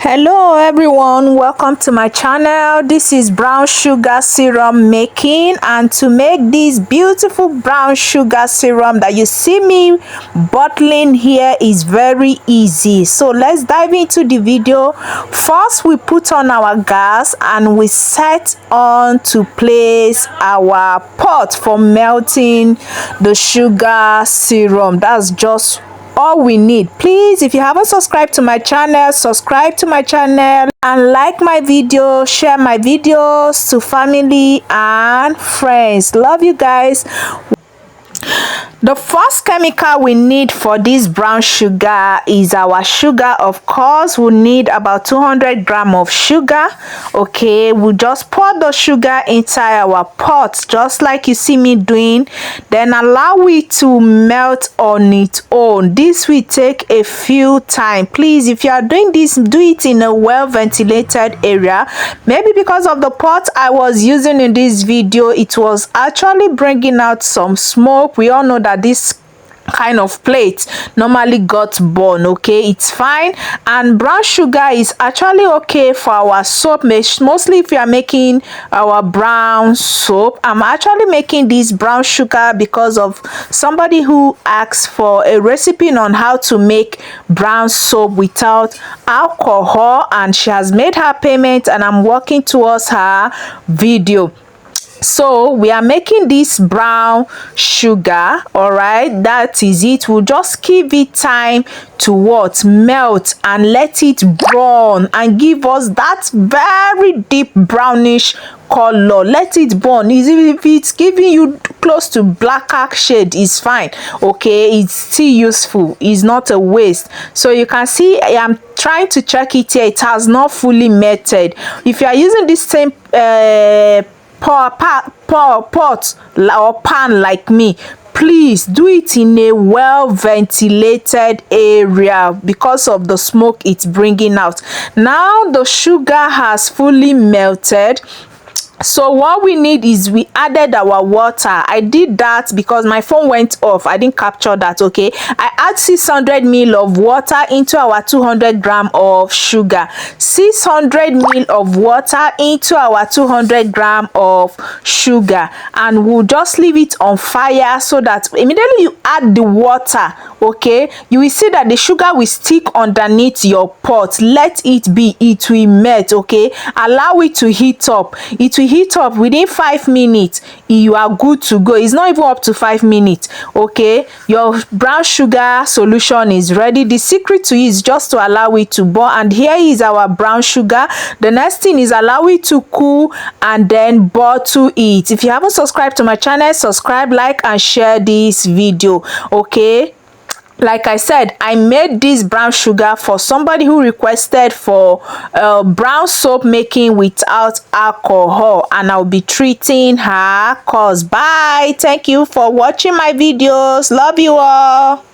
Hello everyone, welcome to my channel. This is brown sugar serum making, and to make this beautiful brown sugar serum that you see me bottling here is very easy. So let's dive into the video. First, we put on our gas and we set on to place our pot for melting the sugar serum. That's just all we need. Please, if you haven't subscribed to my channel, subscribe to my channel and like my video, share my videos to family and friends. Love you guys. The first chemical we need for this brown sugar is our sugar. Of course, we need about 200 grams of sugar. Okay, we just pour the sugar inside our pot just like you see me doing, then allow it to melt on its own. This will take a few time. Please, if you are doing this, do it in a well ventilated area. Maybe because of the pot I was using in this video, it was actually bringing out some smoke. We all know that this kind of plate normally got burned. Okay, it's fine. And brown sugar is actually okay for our soap, mostly if you are making our brown soap. I'm actually making this brown sugar because of somebody who asked for a recipe on how to make brown soap without alcohol, and she has made her payment and I'm working towards her video. So we are making this brown sugar. All right, that is it. We'll just give it time to what? Melt, and let it burn and give us that very deep brownish color. Let it burn. If it's giving you close to blacker shade, is fine. Okay, it's still useful, it's not a waste. So you can see I am trying to check it here. It has not fully melted. If you are using this same pot or pan like me, please do it in a well ventilated area because of the smoke it's bringing out. Now the sugar has fully melted. So what we need is we added our water. I did that because my phone went off. I didn't capture that. Okay, I add 600 ml of water into our 200 grams of sugar. 600 ml of water into our 200 grams of sugar, and we'll just leave it on fire so that immediately you add the water, okay, you will see that the sugar will stick underneath your pot. Let it be, it will melt. Okay, allow it to heat up. It will heat up within 5 minutes. You are good to go. It's not even up to 5 minutes. Okay, your brown sugar solution is ready. The secret to it is just to allow it to burn, and here is our brown sugar. The next thing is allow it to cool and then bottle it. If you haven't subscribed to my channel, subscribe, like and share this video. Okay, like I said, I made this brown sugar for somebody who requested for brown soap making without alcohol, and I'll be treating her. Bye. Thank you for watching my videos. Love you all.